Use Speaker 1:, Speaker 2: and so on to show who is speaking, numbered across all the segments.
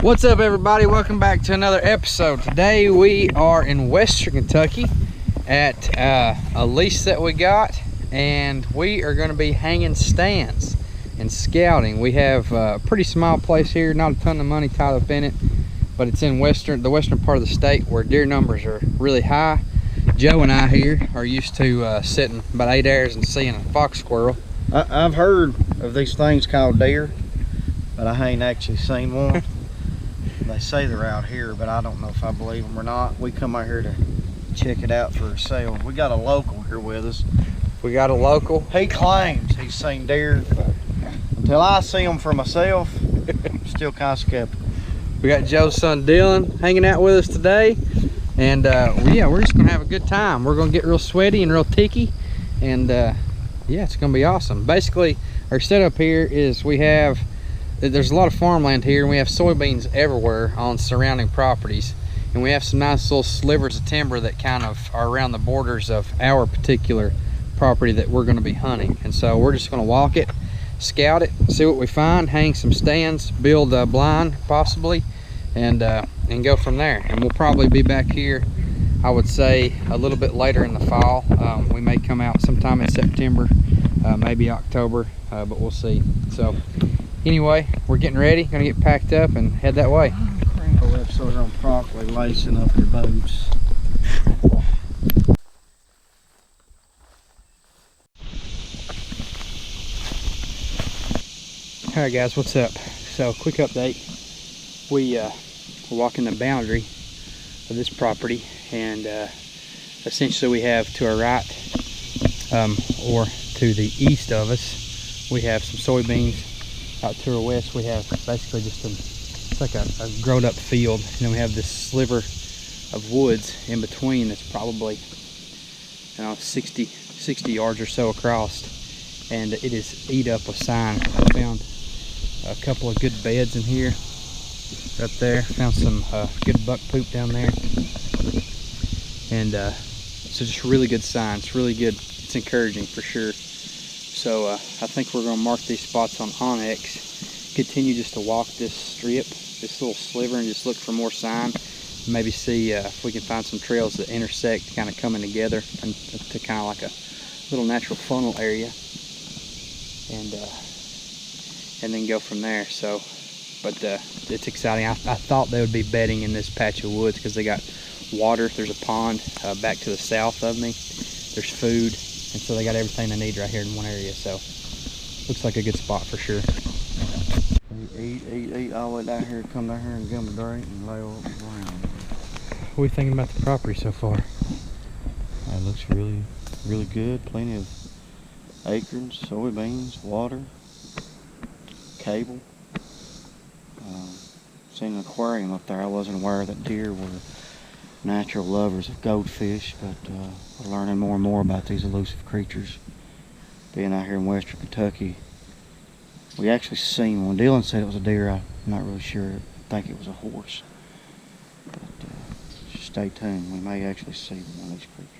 Speaker 1: What's up, everybody? Welcome back to another episode. Today we are in Western Kentucky at a lease that we got, and we are going to be hanging stands and scouting. We have a pretty small place here, not a ton of money tied up in it, but it's in the western part of the state where deer numbers are really high. Joe and I here are used to sitting about 8 hours and seeing a fox squirrel.
Speaker 2: I've heard of these things called deer, but I ain't actually seen one. They say they're out here, but I don't know if I believe them or not. We come out here to check it out for ourselves. We got a local here with us.
Speaker 1: We got a local.
Speaker 2: He claims he's seen deer, but until I see them for myself, I'm still kind of skeptical.
Speaker 1: We got Joe's son Dillon hanging out with us today, and yeah, we're just gonna have a good time. We're gonna get real sweaty and real ticky, and yeah, it's gonna be awesome. Basically, our setup here is there's a lot of farmland here, and we have soybeans everywhere on surrounding properties, and we have some nice little slivers of timber that kind of are around the borders of our particular property that we're going to be hunting. And so we're just going to walk it, scout it, see what we find, hang some stands, build a blind possibly, and go from there. And we'll probably be back here, I would say, a little bit later in the fall. We may come out sometime in September, maybe October, but we'll see. So anyway, we're getting ready, gonna get packed up and head that way.
Speaker 2: Crinkle up so they don't properly lacing up your boots.
Speaker 1: All right, guys, what's up? So, quick update. We're walking the boundary of this property, and essentially we have to our right, or to the east of us, we have some soybeans. Out to our west, we have basically just it's like a grown up field, and then we have this sliver of woods in between that's probably, 60 yards or so across, and it is eat up with sign. I found a couple of good beds in here, up there. Found some good buck poop down there, and so just really good sign. It's really good. It's encouraging for sure. So I think we're going to mark these spots on Onyx, continue just to walk this strip, this little sliver, and just look for more sign. Maybe see if we can find some trails that intersect, kind of coming together and to kind of like a little natural funnel area, and then go from there. So, but it's exciting. I thought they would be bedding in this patch of woods because they got water. There's a pond back to the south of me. There's food. And so they got everything they need right here in one area, so looks like a good spot for sure.
Speaker 2: Eat all the way down here, come down here and give them a drink and lay up around.
Speaker 1: What are you thinking about the property so far?
Speaker 2: It looks really, really good. Plenty of acorns, soybeans, water, cable. Seen an aquarium up there. I wasn't aware that deer were natural lovers of goldfish, but we're learning more and more about these elusive creatures. Being out here in Western Kentucky, we actually seen one. Dillon said it was a deer. I'm not really sure. I think it was a horse. But just stay tuned. We may actually see one of these creatures.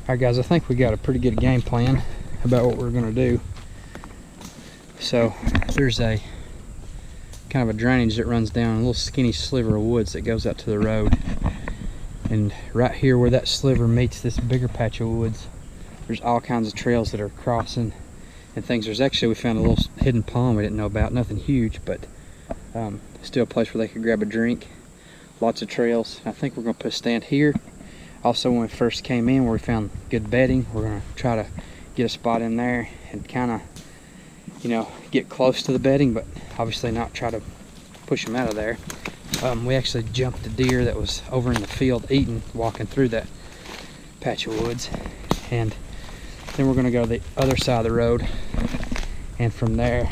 Speaker 1: Alright, guys, I think we got a pretty good game plan about what we're going to do. So there's a kind of a drainage that runs down a little skinny sliver of woods that goes out to the road, and right here where that sliver meets this bigger patch of woods, there's all kinds of trails that are crossing and things. There's actually, we found a little hidden pond we didn't know about. Nothing huge, but still a place where they could grab a drink. Lots of trails. I think we're going to put a stand here. Also, when we first came in, where we found good bedding, we're going to try to get a spot in there and kind of, get close to the bedding, but obviously not try to push them out of there. We actually jumped a deer that was over in the field eating, walking through that patch of woods, and then we're going to go to the other side of the road, and from there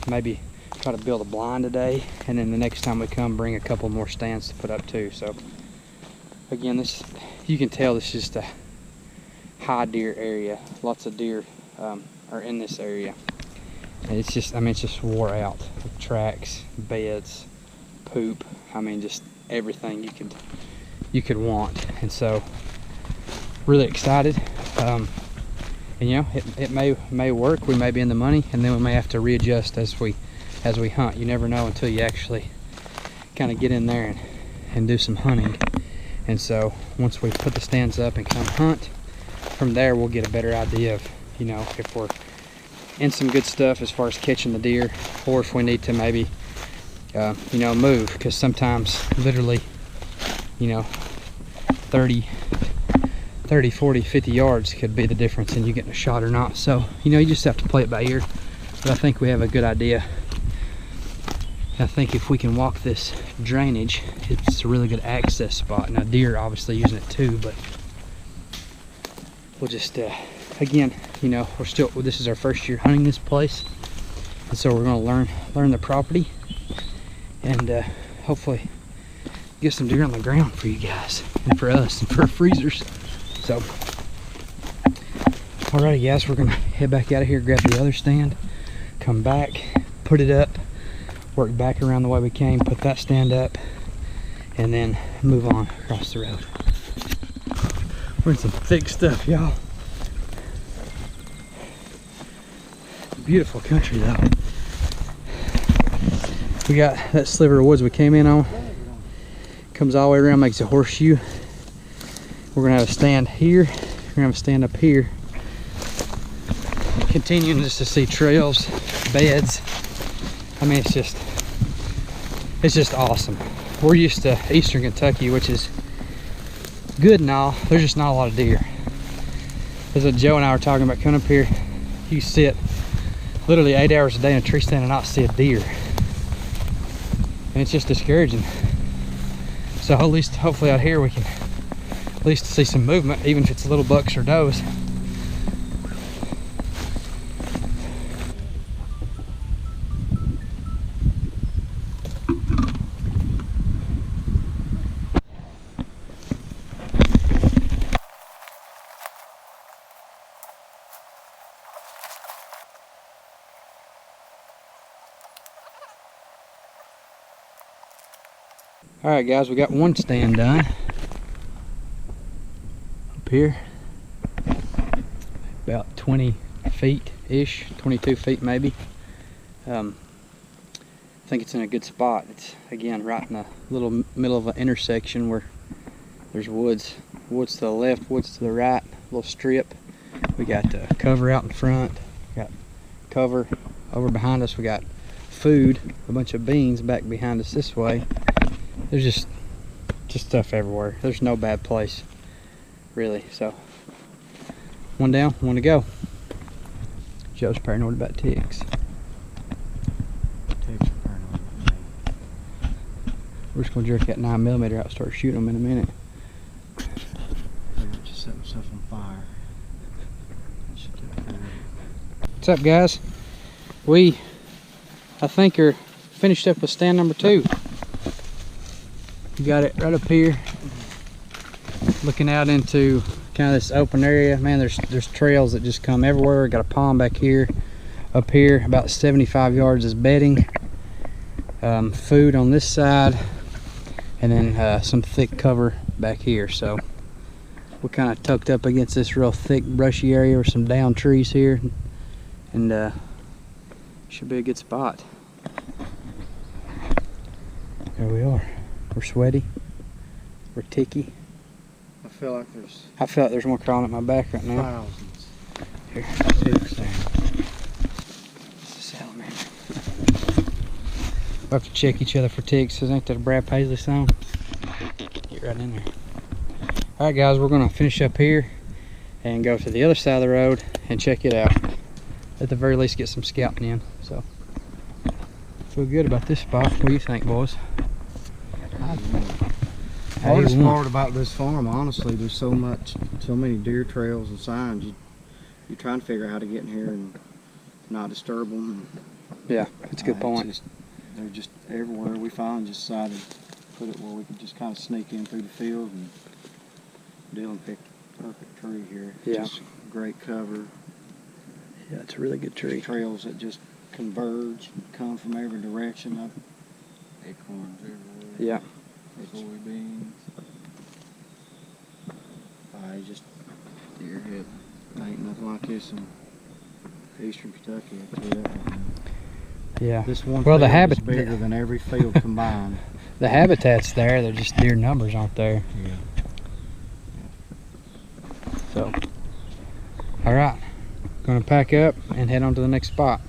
Speaker 1: maybe try to build a blind today, and then the next time we come, bring a couple more stands to put up too. So again, you can tell this is just a high deer area. Lots of deer are in this area. And it's just, it's just wore out with tracks, beds, poop. I mean, just everything you could want. And so, really excited. And you know, it may work. We may be in the money, and then we may have to readjust as we hunt. You never know until you actually kind of get in there and do some hunting. And so once we put the stands up and come hunt, from there we'll get a better idea of, you know, if we're in some good stuff as far as catching the deer, or if we need to maybe you know, move, because sometimes literally, you know, 30, 40, 50 yards could be the difference in you getting a shot or not. So, you know, you just have to play it by ear. But I think we have a good idea. I think if we can walk this drainage, it's a really good access spot. Now, deer are obviously using it too, but we'll just, again, you know, this is our first year hunting this place. And so we're gonna learn the property, and hopefully get some deer on the ground for you guys, and for us, and for our freezers. So, alrighty guys, we're gonna head back out of here, grab the other stand, come back, put it up, work back around the way we came, put that stand up, and then move on across the road. We're in some thick stuff, y'all. Beautiful country though. We got that sliver of woods we came in on. Comes all the way around, makes a horseshoe. We're gonna have a stand here. We're gonna have a stand up here. Continuing just to see trails, beds. I mean, it's just awesome. We're used to Eastern Kentucky, which is good and all. There's just not a lot of deer. As Joe and I were talking about coming up here, you sit literally 8 hours a day in a tree stand and not see a deer. And it's just discouraging. So at least, hopefully out here we can at least see some movement, even if it's little bucks or does. All right, guys, we got one stand done up here, about 20 feet-ish, 22 feet maybe. I think it's in a good spot. It's, again, right in the little middle of an intersection where there's woods to the left, woods to the right, a little strip. We got cover out in front, we got cover over behind us, we got food, a bunch of beans back behind us this way. There's just stuff everywhere. There's no bad place, really. So, one down, one to go. Joe's paranoid about ticks.
Speaker 2: Ticks are paranoid about me.
Speaker 1: We're just gonna jerk that 9mm out and start shooting them in a minute.
Speaker 2: Maybe just set myself on fire. Should do it good.
Speaker 1: What's up, guys? We, I think, are finished up with stand number 2. You got it right up here, looking out into kind of this open area. Man, there's trails that just come everywhere. We got a pond back here. Up here, about 75 yards is bedding. Food on this side, and then some thick cover back here. So we're kind of tucked up against this real thick brushy area with some down trees here, and should be a good spot. There we are. We're sweaty. We're ticky.
Speaker 2: I feel like there's
Speaker 1: more crawling at my back right now.
Speaker 2: thousands.
Speaker 1: Here, ticks there. It's a salamander. We'll have to check each other for ticks. Ain't that a Brad Paisley song? Get right in there. Alright guys, we're gonna finish up here and go to the other side of the road and check it out. At the very least get some scouting in. So feel good about this spot. What do you think, boys?
Speaker 2: The hardest part about this farm, honestly, there's so many deer trails and signs. You're trying to figure out how to get in here and not disturb them.
Speaker 1: Yeah, that's a good point.
Speaker 2: They're just everywhere. We finally just decided to put it where we could just kind of sneak in through the field, and Dillon picked a perfect tree here.
Speaker 1: Yeah.
Speaker 2: Just great cover.
Speaker 1: Yeah, it's a really good tree.
Speaker 2: Trails that just converge and come from every direction. acorns everywhere.
Speaker 1: Yeah.
Speaker 2: Soybeans. Just deer head. Ain't nothing like this in eastern Kentucky. I tell you that right now.
Speaker 1: Yeah.
Speaker 2: This one
Speaker 1: well, the
Speaker 2: field
Speaker 1: habit
Speaker 2: is bigger than every field combined.
Speaker 1: The habitat's there. They're just deer numbers aren't there.
Speaker 2: Yeah.
Speaker 1: So, all right, gonna pack up and head on to the next spot.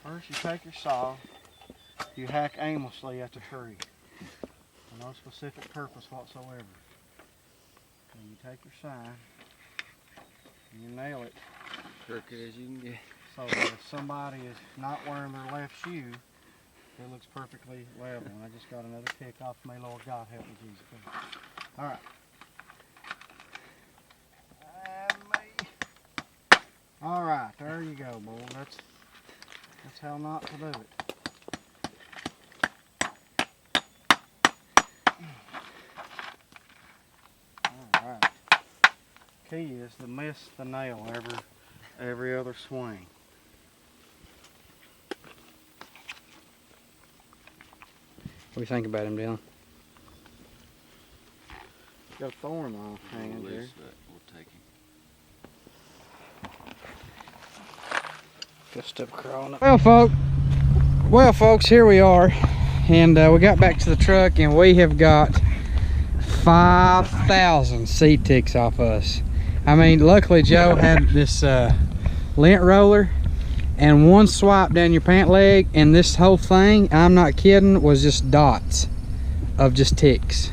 Speaker 2: First, you take your saw, you hack aimlessly at the tree, for no specific purpose whatsoever. Then you take your sign, and you nail it
Speaker 3: Crooked as you can get.
Speaker 2: so that if somebody is not wearing their left shoe, it looks perfectly level. And I just got another kick off my Lord God help me Jesus. All right. And me. All right, there you go, boy. That's how not to do it. Alright. Key is to miss the nail every other swing.
Speaker 1: What do you think about him, Dillon?
Speaker 2: Got a thorn on hanging
Speaker 3: We'll
Speaker 2: here.
Speaker 3: release that. We'll take him.
Speaker 1: Got stuff crawling up. Well, folks, here we are, and we got back to the truck, and we have got 5,000 seed ticks off us. I mean, luckily Joe had this lint roller, and one swipe down your pant leg, and this whole thing, I'm not kidding, was just dots of just ticks.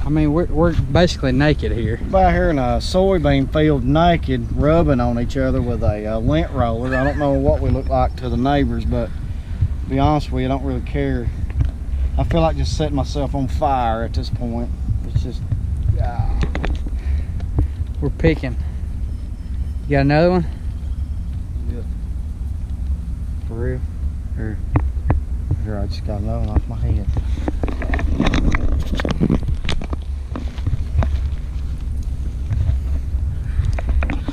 Speaker 1: I mean, we're basically naked here.
Speaker 2: Out here in a soybean field naked, rubbing on each other with a lint roller. I don't know what we look like to the neighbors, but to be honest with you, I don't really care. I feel like just setting myself on fire at this point. It's just,
Speaker 1: We're picking. You got another one?
Speaker 2: yeah. For real? Here, I just got another one off my head.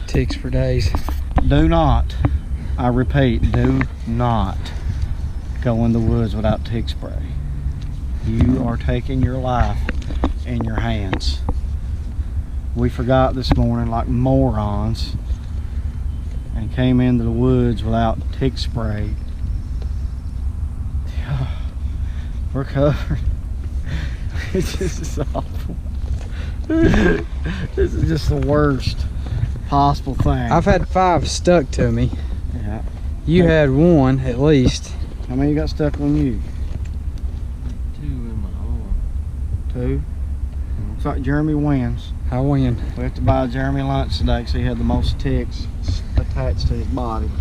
Speaker 1: Ticks for days.
Speaker 2: Do not, I repeat, do not go in the woods without tick spray. You are taking your life in your hands. We forgot this morning like morons and came into the woods without tick spray. We're covered. It's just awful. This is just the worst possible thing.
Speaker 1: I've had 5 stuck to me.
Speaker 2: Yeah.
Speaker 1: You had 1 at least.
Speaker 2: How many you got stuck on you?
Speaker 3: 2 in my arm.
Speaker 2: 2. Looks like Jeremy wins.
Speaker 1: I win.
Speaker 2: We have to buy Jeremy lunch today because he had the most ticks attached to his body.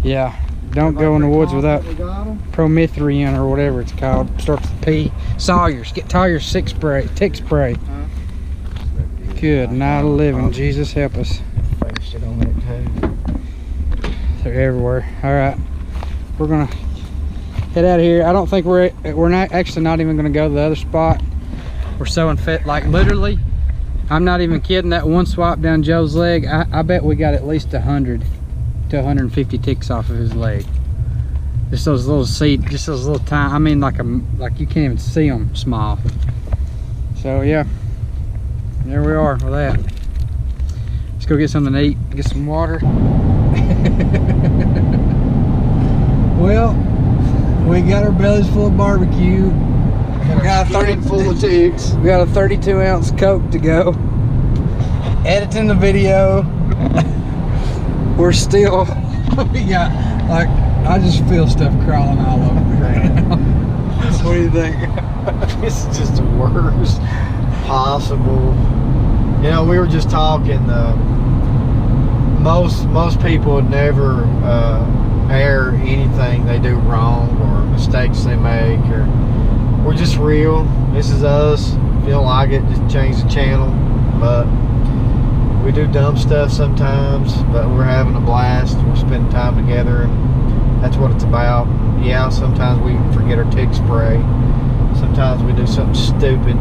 Speaker 1: Yeah. Don't go in the woods without
Speaker 2: We got 'em?
Speaker 1: promethrin or whatever it's called. Starts with P. Sawyers. Get Sawyer's tick spray. Good night of living. Jesus help us.
Speaker 2: Face it on it too.
Speaker 1: They're everywhere. All right. We're gonna head out of here. I don't think we're not actually not even gonna go to the other spot. We're so unfit. Like literally, I'm not even kidding. That one swipe down Joe's leg, I bet we got at least 100 to 150 ticks off of his leg. Just those little seed, just those little tiny. I mean, like you can't even see them small. So yeah, there we are with that. Let's go get something to eat, get some water. Well, we got our bellies full of barbecue. We got a 30
Speaker 2: full of ticks.
Speaker 1: We got a 32-ounce Coke to go. Editing the video. We're still, we got, like, I just feel stuff crawling all over me right now. What do you think?
Speaker 2: This is just the worst possible. You know, we were just talking. Most people would never air anything they do wrong or mistakes they make. Or we're just real. This is us. If you don't like it, just change the channel. But
Speaker 4: We do dumb stuff sometimes, but we're having a blast. We're spending time together, and that's what it's about. Yeah, sometimes we forget our tick spray. Sometimes we do something stupid.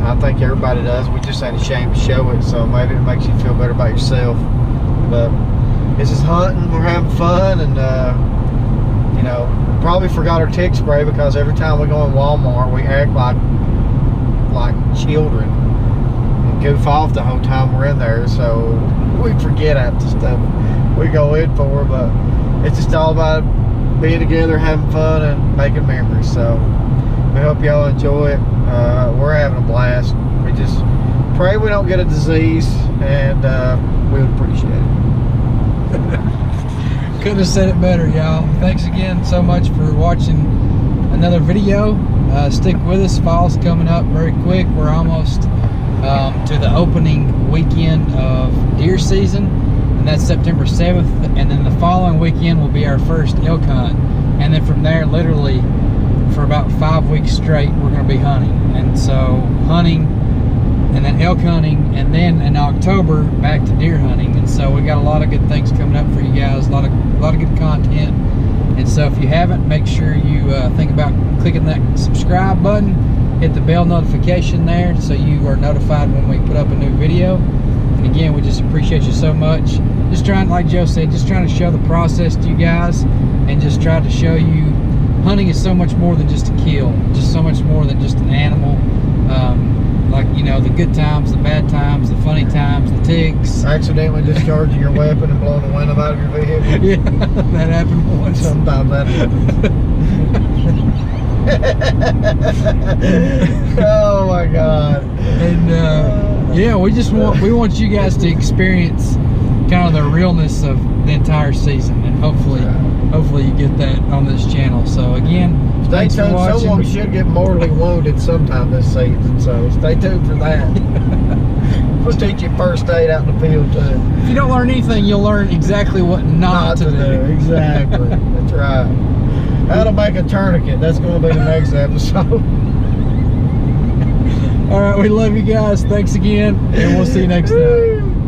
Speaker 4: I think everybody does. We just ain't ashamed to show it, so maybe it makes you feel better about yourself. But this is hunting. We're having fun, and you know, probably forgot our tick spray because every time we go in Walmart, we act like children and goof off the whole time we're in there. So we forget half the stuff we go in for. But it's just all about being together, having fun, and making memories. So we hope y'all enjoy it. We're having a blast. We just pray we don't get a disease, and we would appreciate it.
Speaker 1: Couldn't have said it better, y'all. Thanks again so much for watching another video. Stick with us. Fall's coming up very quick. We're almost to the opening weekend of deer season, and that's September 7th. And then the following weekend will be our first elk hunt. And then from there, literally for about 5 weeks straight, we're going to be hunting. And so hunting, and then elk hunting, and then in October back to deer hunting. And so we got a lot of good things coming up for you guys, a lot of good content. And so if you haven't, make sure you think about clicking that subscribe button, hit the bell notification there so you are notified when we put up a new video. And again, we just appreciate you so much. Just trying, like Joe said, just trying to show the process to you guys, and just try to show you hunting is so much more than just a kill, just so much more than just an animal. Like, you know, the good times, the bad times, the funny times, the ticks.
Speaker 4: Accidentally discharging your weapon and blowing the window out of your vehicle.
Speaker 1: Yeah, that happened once.
Speaker 4: Sometimes that happens. Oh my God.
Speaker 1: And yeah, we want you guys to experience kind of the realness of the entire season, and hopefully you get that on this channel. So again,
Speaker 4: stay
Speaker 1: thanks for
Speaker 4: tuned.
Speaker 1: watching.
Speaker 4: Someone should get mortally wounded sometime this season, so stay tuned for that. We'll teach you first aid out in the field too.
Speaker 1: If you don't learn anything, you'll learn exactly what not to do.
Speaker 4: Exactly. That's right. How to make a tourniquet. That's going to be the next episode.
Speaker 1: All right, we love you guys. Thanks again, and we'll see you next time.